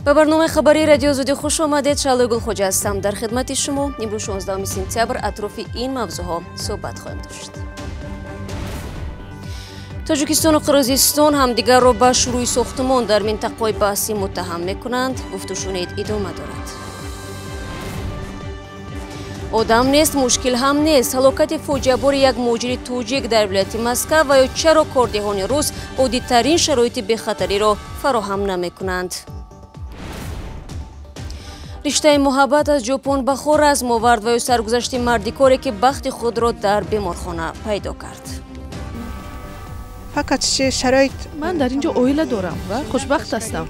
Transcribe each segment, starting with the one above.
ба барномаи хабари радио Азодӣ хуш омадед. Шалои Гулхоҷа ҳастам дар хидмати шумо. имрӯз 16 сентябр атрофи ин мавзӯъҳо суҳбат хоҳем дошт. Тоҷикистону Қирғизистон ҳамдигарро ба шурӯи сохтмон дар минтақаҳои баҳсӣ муттаҳам мекунанд. Гуфтушунид идома дорад. одам нест, мушкил ҳам нест. ҳалокати фоҷиабори як муҳоҷири тоҷик дар вилояти Москва ва ё чаро кордиҳони рус оддитарин шароити бехатариро фароҳам намекунанд. риштаи муҳаббат аз ҷопон ба хоразм овард ва ё саргузашти мардикоре ки бахти худро дар беморхона пайдо кард. фақат шароит ман дар инҷо оила дорам ва хушбахт ҳастам.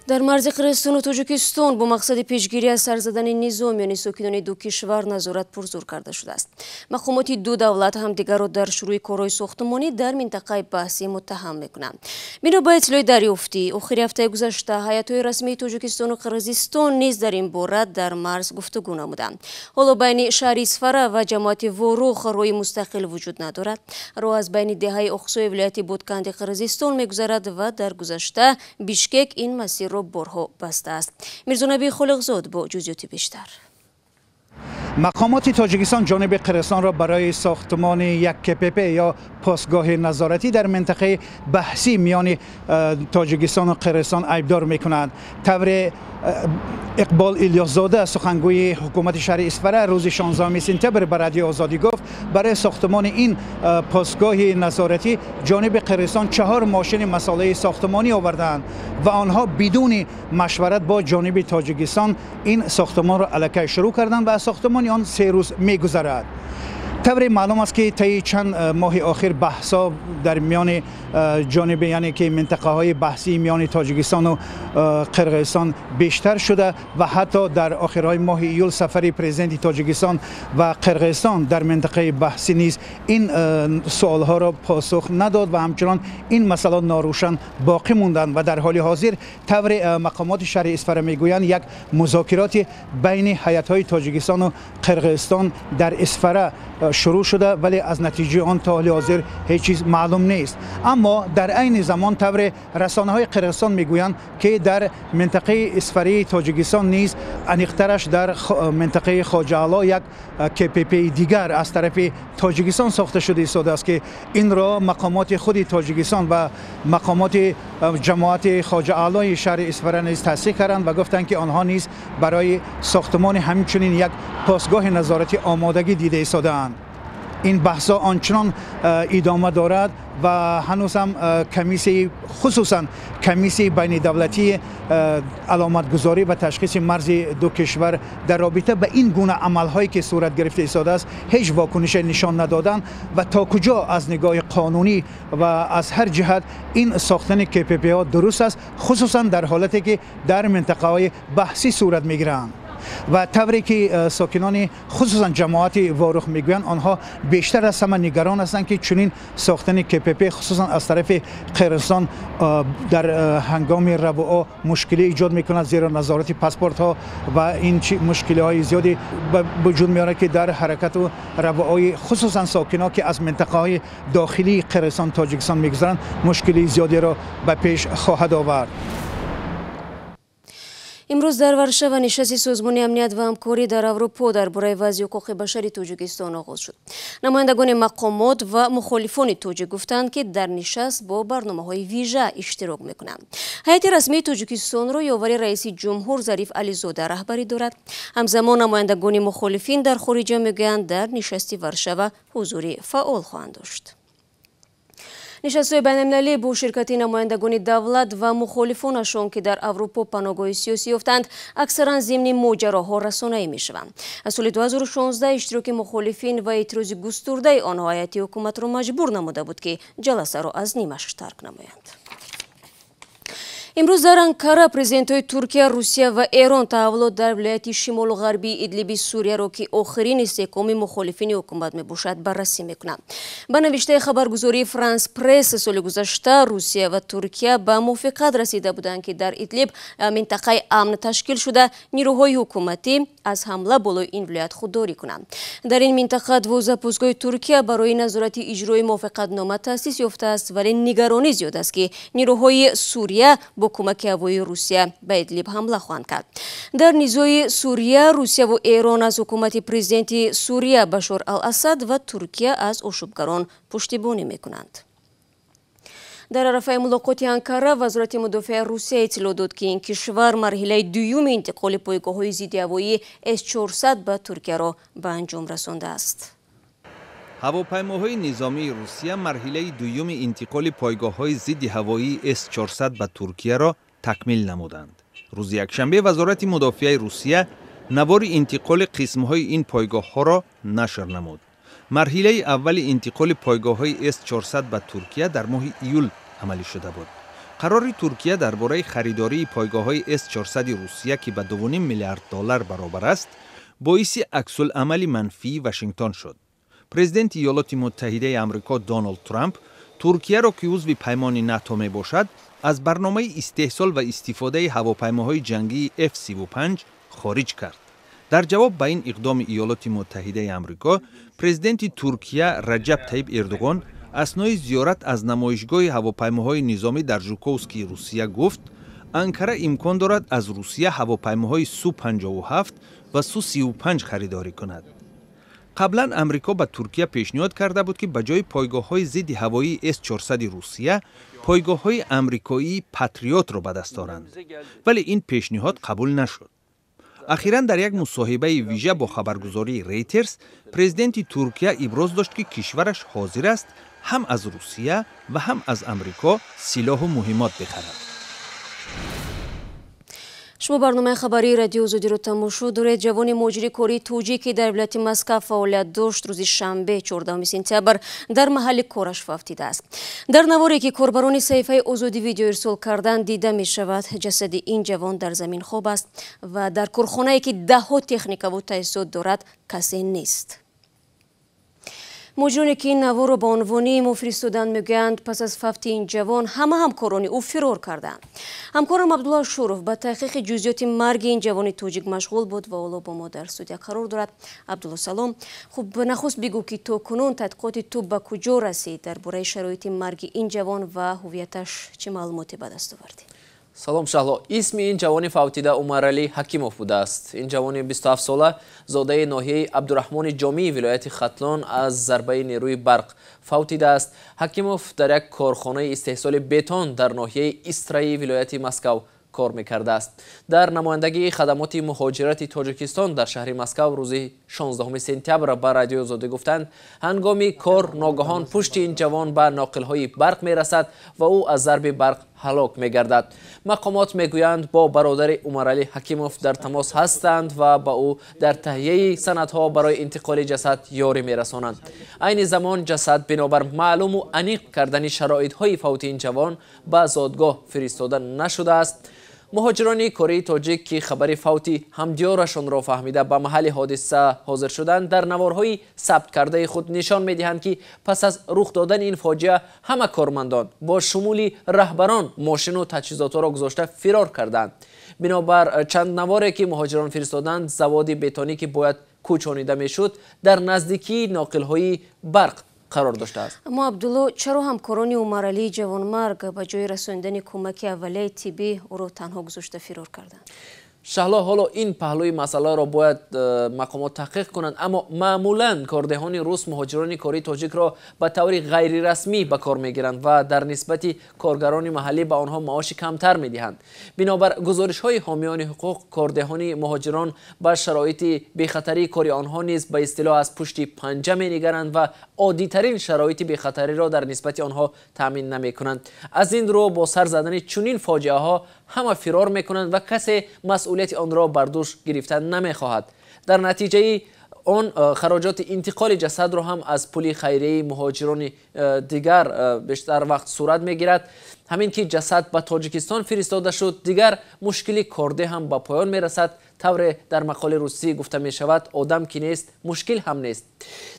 дар марзи Қирғизистону Тоҷикистон бо мақсади пешгирӣ аз сар задани низом ёни сокинони ду кишвар назорат пурзур карда шудааст. мақомоти ду давлат ҳамдигарро дар шурӯи корҳои сохтмонӣ дар минтақаи баҳсӣ муттаҳам мекунанд. бино ба иттилои дарёфтӣ охири ҳафтаи гузашта ҳаятҳои расмии Тоҷикистону Қирғизистон низ дар ин бора дар марз гуфтугӯ намуданд. ҳоло байни шаҳри САՂА ва ҷамоати ворух роҳи мустақил вуҷуд надорад. роҳ аз байни деҳаи оқсои вилояти Бодканди Қирғизистон мегузарад ва дар гузашта Бишкек ин масир борҳо бастааст. мирзонаби холиқзод бо ҷузъиёти бештар. مقامات تاجیکستان جانب قرغیزستان را برای ساختمان یک کپپ یا پاسگاه نظارتی در منطقه بحثی میان تاجیکستان و قرغیزستان ایبدار میکنند. طور اقبال الیاس‌زاده سخنگوی حکومت شهر اسفره روز 16 سپتامبر به رادیو آزادی گفت برای ساختمان این پاسگاه نظارتی جانب قرغیزستان 4 ماشین مساله ساختمانی آوردند و آنها بدون مشورت با جانب تاجیکستان این ساختمان را الکی شروع کردند و از ساختمان آن 3 روز می‌گذرد. طوری معلوم است که طی چند ماه آخر بحث‌ها در میان جانب یعنی که منطقه های بحثی میان تاجیکستان و قرغیزستان بیشتر شده و حتی در آخرهای ماه ایول سفر پرزیدنت تاجیکستان و قرغیزستان در منطقه بحثی نیز این سوال ها را پاسخ نداد و همچنان این مسئله ناروشن باقی موندند و در حال حاضر طور مقامات شهر اسفره میگویند یک مذاکرات بین هیئت های تاجیکستان و قرغیزستان در اسفره شروع شده ولی از نتیجه آن تا حال حاضر هیچ چیز معلوم نیست. اما در عین زمان طور رسانه‌های قرغیزستان میگویند که در منطقه اسفری تاجیکستان نیز انیقترش در منطقه خواجه‌آلا یک کپپ دیگر از طرف تاجیکستان ساخته شده ایستاده است که این را مقامات خود تاجیکستان و مقامات جماعت خواجه‌آلا شهر اسفره نیز تصدیق کردند و گفتند که آنها نیز برای ساختمان همچنین یک پاسگاه نظارتی آمادگی دیده ایستاده‌اند. این بحث‌ها آنچنان ادامه دارد و هنوز هم کمیسی خصوصا کمیسی بین دولتی علامتگذاری و تشخیص مرزی دو کشور در رابطه به این گونه عمل‌هایی که صورت گرفته ایستاده است هیچ واکنش نشان ندادن و تا کجا از نگاه قانونی و از هر جهت این ساختن کپپ‌ها درست است خصوصا در حالتی که در منطقه‌های بحثی صورت می‌گیرند. و طوری که ساکنان خصوصا جماعت واروخ میگویند آنها بیشتر از همه نگران هستند که چنین ساختن کپپ خصوصا از طرف قرغیزستان در هنگام ربوع مشکلی ایجاد میکند زیرا نظارت پاسپورت ها و این مشکلی های زیادی به وجود میاره که در حرکت و ربوع خصوصا ساکنان که از منطقه های داخلی قرغیزستان تاجیکستان میگذرند مشکلی زیادی را به پیش خواهد آورد. имрӯз дар Варшава нишасти созмони амният ва ҳамкорӣ дар Аврупо дар бораи вазъи ҳуқуқи башари Тоҷикистон оғоз шуд. намояндагони мақомот ва мухолифони тоҷик гуфтанд ки дар нишаст бо барномаҳои вижа иштирок мекунанд. ҳайати расмии Тоҷикистонро ёвари раиси ҷумҳур Зариф Ализода раҳбарӣ дорад. ҳамзамон намояндагони мухолифин дар хориҷа мегӯянд дар нишасти Варшава ҳузури фаъол хоҳанд дошт. нишастҳои байналмилалӣ бо ширкати намояндагони давлат ва мухолифонашон ки дар Аврупо паноҳгоҳи сиёсӣ ёфтанд аксаран зимни моҷароҳо расонаӣ мешаванд. аз соли 2016 иштироки мухолифин ва эътирози густурдаи онҳо ҳайати ҳукуматро маҷбур намуда буд ки ҷаласаро аз нимаш тарк намоянд. امروز در انکارا پرزیدنت‌های ترکیه، روسیه و ایران تحولات در ولایت شمال و غربی ادلیب سوریه را که آخرین استحکام مخالفین حکومت میباشد بررسی میکنند. با نوشته خبرگزاری فرانس پرس سال گذشته روسیه و ترکیه به موافقت رسیده بودند که در ادلیب منطقه امن تشکیل شده نیروهای حکومتی از حمله بالای این ولایت خودداری کنند. در این منطقه 12 پاسگاه ترکیه برای نظارت اجرای موافقتنامه تأسیس یافته است، ولی نگرانی زیاد است که نیروهای سوریه با کمک هوایی روسیه به ادلیب حمله خواهند کرد. در نزاع سوریه روسیه و ایران از حکومت پرزیدنت سوریه بشار الاسد و ترکیه از آشوبگران پشتیبانی میکنند. در عرفه ملاقات انکارا وزارت مدافع روسیه اطلاع داد که این کشور مرحله دوم انتقال پایگاه‌های ضد هوایی S-400 به ترکیه را به انجام رسانده است. هواپیماهای نظامی روسیه مرحله دوم انتقال پایگاه‌های ضد هوایی S-400 به ترکیه را تکمیل نمودند. روز یکشنبه وزارت مدافع روسیه نوار انتقال قسم‌های این پایگاه‌ها را نشر نمود. مرحله اول انتقال پایگاه‌های S-400 به ترکیه در ماه ایول عملی شده بود. قرار ترکیه درباره خریداری پایگاه‌های S-400 روسیه که به 2.5 میلیارد دلار برابر است، باعث عکس‌العمل منفی واشنگتن شد. پرزیدنت ایالات متحده آمریکا دونالد ترامپ ترکیه را که عضو پیمان ناتو می باشد از برنامه استحصال و استفاده هواپیماهای جنگی F-35 خارج کرد. در جواب به این اقدام ایالات متحده آمریکا، پرزیدنت ترکیه رجب طیب اردوغان اثنای زیارت از نمایشگاه هواپیماهای نظامی در ژوکووسکی روسیه گفت انکارا امکان دارد از روسیه هواپیماهای سو-57 و سو-35 خریداری کند. قبلا امریکا به ترکیه پیشنهاد کرده بود که بجای پایگاه‌های ضد هوایی S-400 روسیه، پایگاه‌های امریکایی پاتریوت را به دست آورند، ولی این پیشنهاد قبول نشد. اخیراً در یک مصاحبه ویژه با خبرگزاری ریترز، پرزیدنت ترکیه ابراز داشت که کشورش حاضر است هم از روسیه و هم از امریکا سلاح و مهمات بخرد. شما برنامه خبری رادیو آزادی رو تماشا دارید. جوان مهاجری کاری توجیکی در ولایت مسکو فعالیت داشت. روز شنبه 14 سپتامبر در محل کارش وفتیده است. در نواری که کاربران صحیفه آزادی ویدیو ارسال کردند دیده می شود جسد این جوان در زمین خواب است و در کارخانه‌ای که ده‌ها تکنیک و تجهیزات دارد کسی نیست. مجرمی که این نوار را به عنوانی ما فرستادند میگویند پس از فوت این جوان همه همکاران او فرار کردند. همکارم عبدالله شورف به تحقیق جزئیات مرگ این جوان توجیک مشغول بود و حالا با ما در استودیو قرار دارد. عبدالله سلام. خب نخست بگو که تا کنون تحقیقات تو به کجا رسید؟ درباره شرایط مرگ این جوان و هویتش چه معلوماتی به دست آوردی؟ سلام شهلا. اسم این جوان فوتیده عمرعلی حکیموف بوده است. این جوان 27 ساله زاده ناحیه عبدالرحمن جامی ولایت ختلان از ضربه نیروی برق فوتیده است. حکیموف در یک کارخانه استحصال بتون در ناحیه استرایی ولایت مسکو کار میکرده است. در نمایندگی خدمات مهاجرت تاجیکستان در شهر مسکو روز 16 سپتامبر به رادیو آزادی گفتند هنگام کار ناگهان پشت این جوان به ناقل‌های برق میرسد و او از ضرب برق هلاک میگردد. مقامات میگویند با برادر عمرعلی حکیموف در تماس هستند و با او در تهیه سندها برای انتقال جسد یاری میرسانند. عین زمان جسد بنابر معلوم و انیق کردن شرایط‌های فوت این جوان به زادگاه فرستاده نشده است. مهاجران کره تاجیک که خبر فوتی همدیارشان را فهمیده به محل حادثه حاضر شدند در نوارهای ثبت کرده خود نشان می‌دهند که پس از رخ دادن این فاجعه همه کارمندان با شمول رهبران ماشین و تجهیزات را گذاشته فرار کردند. بنابر چند نواری که مهاجران فرستادند زواد بتونی که باید کوچانیده میشد در نزدیکی ناقل‌های برق قرار داشته است. اما عبدالله چرا همکاران عمرعلی جوانمرگ به جای رساندن کمک اولیه طبی او را تنها گذاشته فرار کردند؟ شهلا حالا این پهلوی مسئله را باید مقامات تحقیق کنند، اما معمولا کاردهان روس مهاجران کره تاجیک را به طور غیر رسمی به کار میگیرند و در نسبت کارگران محلی به آنها معاش کمتر میدهند. بنابر گزارش های حامیان حقوق کاردهان مهاجران به شرایط بی‌خطری کاری آنها نیز به اصطلاح از پشت پنجه می‌نگرند و عادی ترین شرایط بی‌خطری را در نسبت آنها تامین نمی‌کنند. از این رو با سر زدن چنین فاجعه ها همه فرار می‌کنند و کسی مسئولیت آن را بر دوش گرفتن نمی‌خواهد. در نتیجه آن خراجات انتقال جسد را هم از پول خیریه مهاجران دیگر بیشتر وقت صورت می‌گیرد. ҳамин ки ҷасад ба тоҷикистон фиристода шуд, дигар мушкили корде ҳам ба поён мерасад. тавре дар мақоли русӣ гуфта мешавад, одам ки нест, мушкил ҳам нест.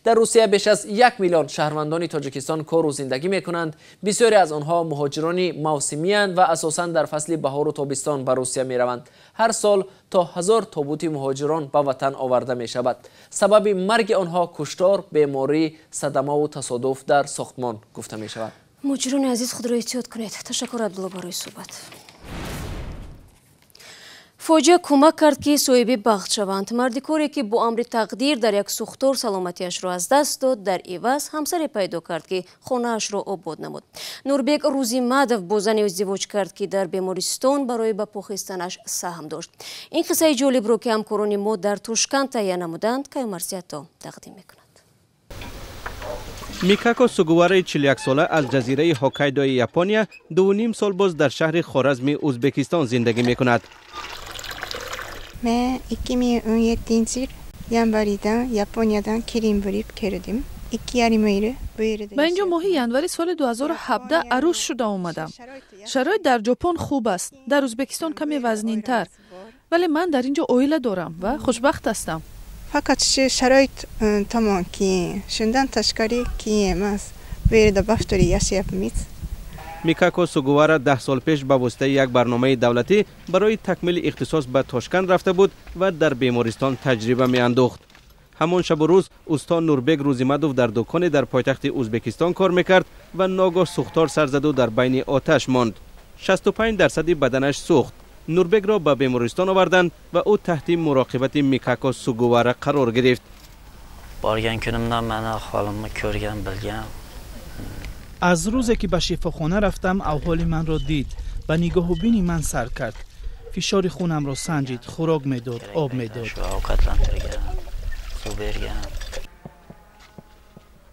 дар русия беш аз 1 миллион шаҳрвандони тоҷикистон кору зиндагӣ мекунанд. бисёре аз онҳо муҳоҷирони мавсимиянд ва асосан дар фасли баҳору тобистон ба русия мераванд. ҳар сол то 1000 тобути муҳоҷирон ба ватан оварда мешавад. сабаби марги онҳо куштор, беморӣ, садамаву тасодуф дар Сохтмон гуфта мешавад. муҳоҷирони азиз, худро эҳтиёт кунед. ташаккур Абдулло барои суҳбат. фоҷиа кӯмак кард ки соҳиби бахт шаванд. мардикоре ки бо амри тақдир дар як сӯхтор саломатиашро аз даст дод, дар иваз ҳамсаре пайдо кард ки хонаашро обод намуд. нурбек рӯзимадов бо зане издивоҷ кард ки дар бемористон барои ба пӯ хистанаш саҳм дошт. ин қиссаи ҷолибро ки ҳамкорони мо дар Тушкан таҳия намуданд, Каймарзиято тақдим мекунад. Микако Сугувараи 41 сола аз ҷазираи Ҳоккайдои Япония 2.5 сол боз дар шаҳри Хоразми Узбекистон зиндагӣ мекунад. Мен 2017 январидан Япониядан кирим буриб келдим. 2 ярим ойл бу ерда. ба инҷо моҳи январи соли 2017 арӯз шуда омадам. шароит дар ҷопон хуб аст, дар Узбекистон каме вазнинтар, вале ман дар инҷо оила дорам ва хушбахт ҳастам. Фақат шароит тамом ки шундан ташкари ки эмас бу ерда бафтори яшаябмиз. Микако Сугувара 10 сол пеш ба воситаи як барномаи давлатӣ барои такмили ихтисос ба Тошканд рафта буд ва дар бемористон таҷриба меандохт. ҳамон шабу рӯз устон Нурбек Рӯзимадов дар дуконе дар пойтахти Узбекистон кор мекард ва ногоҳ сӯхтор сар заду дар байни оташ монд. 65% баданаш сӯхт. Нурбекро ба бемористон оварданд ва ӯ таҳти муроқибати Микако Сугувара қарор гирифт. Borgan kunimdan meni ahvolimni ko'rgan, bilgan. از روزی که به شفاخانه رفتم احوال من را دید و نگاه و بینی من سر کرد. فشار خونم را سنجید، خوراک میداد، آب میداد.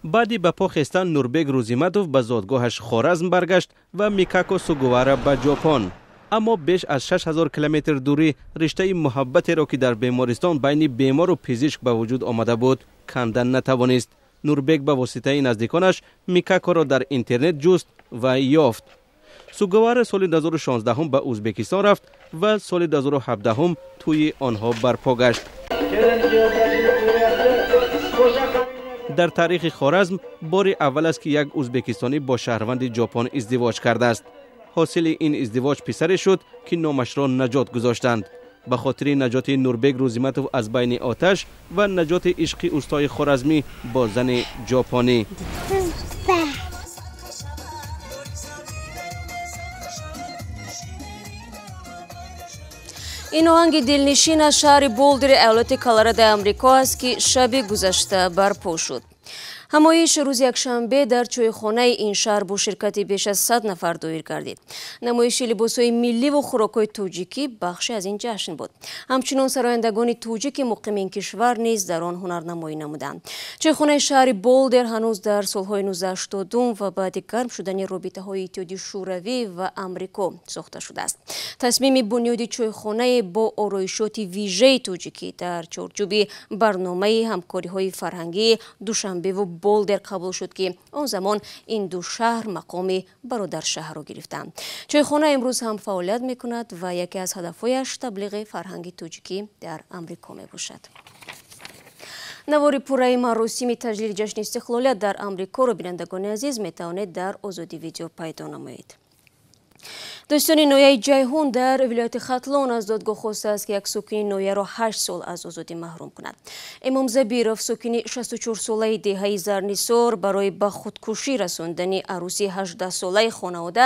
بعدی به پا خستن نوربک روزیمدوف به زادگاهش خارزم برگشت و میکاکو سوگوارا به ژاپن. اما بیش از 6000 کیلومتر دوری رشته محبتی را که در بیمارستان بین بیمار و پزشک به وجود آمده بود کندن نتوانست. نوربک به واسطه نزدیکانش میکاکو را در اینترنت جست و یافت. سوگوارا سال 2016 به ازبکستان رفت و سال 2017 توی آنها برپا گشت. در تاریخ خوارزم بار اول است که یک ازبکستانی با شهروند ژاپن ازدواج کرده است. حاصل این ازدواج پسری شد که نامش را نجات گذاشتند. به خاطر نجات نوربک روزیمتوف از بین آتش و نجات عشقی استای خوارزمی با زن ژاپنی. این آهنگ دلنشین از شهر بولدر ایالت کلرادو آمریکا است که شب گذشته برپا شد. ҳамоиш рӯзи якшанбе дар чойхонаи ин шаҳр бо ширкати беш аз 100 нафар доир гардид. намоиши либосҳои милливу хӯрокҳои тоҷикӣ бахше аз ин ҷашн буд. ҳамчунон сарояндагони тоҷики муқими ин кишвар низ дар он ҳунарнамоӣ намуданд. чойхонаи шаҳри болдер ҳанӯз дар солҳои 1980 ва баъди гарм шудани робитаҳои иттиҳоди шӯравӣ ва амрико сохта шудааст. тасмими бунёди чойхонае бо ороишоти вижаи тоҷикӣ дар чорчӯби барномаи ҳамкориҳои фарҳангии душанбеву болдер қабул шуд ки он замон ин ду шаҳр мақоми бародаршаҳрро гирифтанд. чойхона имрӯз ҳам фаъолият мекунад ва яке аз ҳадафҳояш таблиғи фарҳанги тоҷикӣ дар амрико мебошад. навори пурраи маросими таҷлили ҷашни истиқлолият дар амрикоро бинандагони азиз метавонед дар озодӣ видео пайдо намоед. достони ноҳияи ҷайҳун дар вилояти хатлон аз додгоҳ хостааст ки як сокини ноҳияро 8 сол аз озодӣ маҳрум кунад. эмом забиров сокини 64-солаи деҳаи зарнисор барои ба худкушӣ расондани арӯси 18-солаи хонавода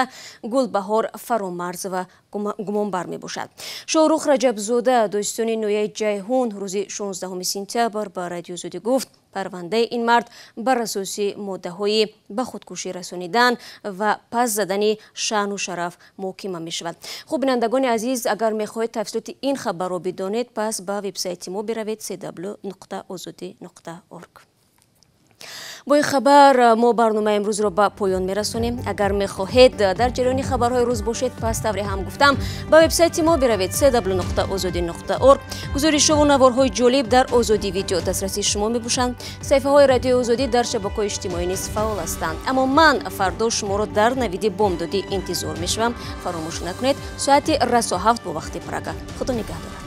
гулбаҳор фаромарзова гумонбар мебошад. шоҳрух раҷабзода достони ноҳияи ҷайҳун рӯзи 16 сентябр ба радиозодӣ гуфт парвандаи ин мард бар асоси моддаҳои ба худкушӣ расонидан ва пас задани шаъну шараф муҳокима мешавад. хуб бинандагони азиз, агар мехоҳед тафсилоти ин хабарро бидонед, пас ба вебсайти мо биравед www.ozodi.org. با این خبر ما برنامه امروز رو به پایان میرسونیم. اگر میخواهید در جریان خبرهای روز باشید پس طوری هم گفتم به وبسایت ما بروید www.azadi.org. گزارش و نوارهای جالب در آزادی ویدیو دسترسی شما میباشند. صفحه های رادیو آزادی در شبکه‌های اجتماعی نیز فعال هستند. اما من فردا شما رو در نوید بامدادی انتظار میشوم. فراموش نکنید ساعت رسا 7 با وقت پراگا. خدا نگهدار.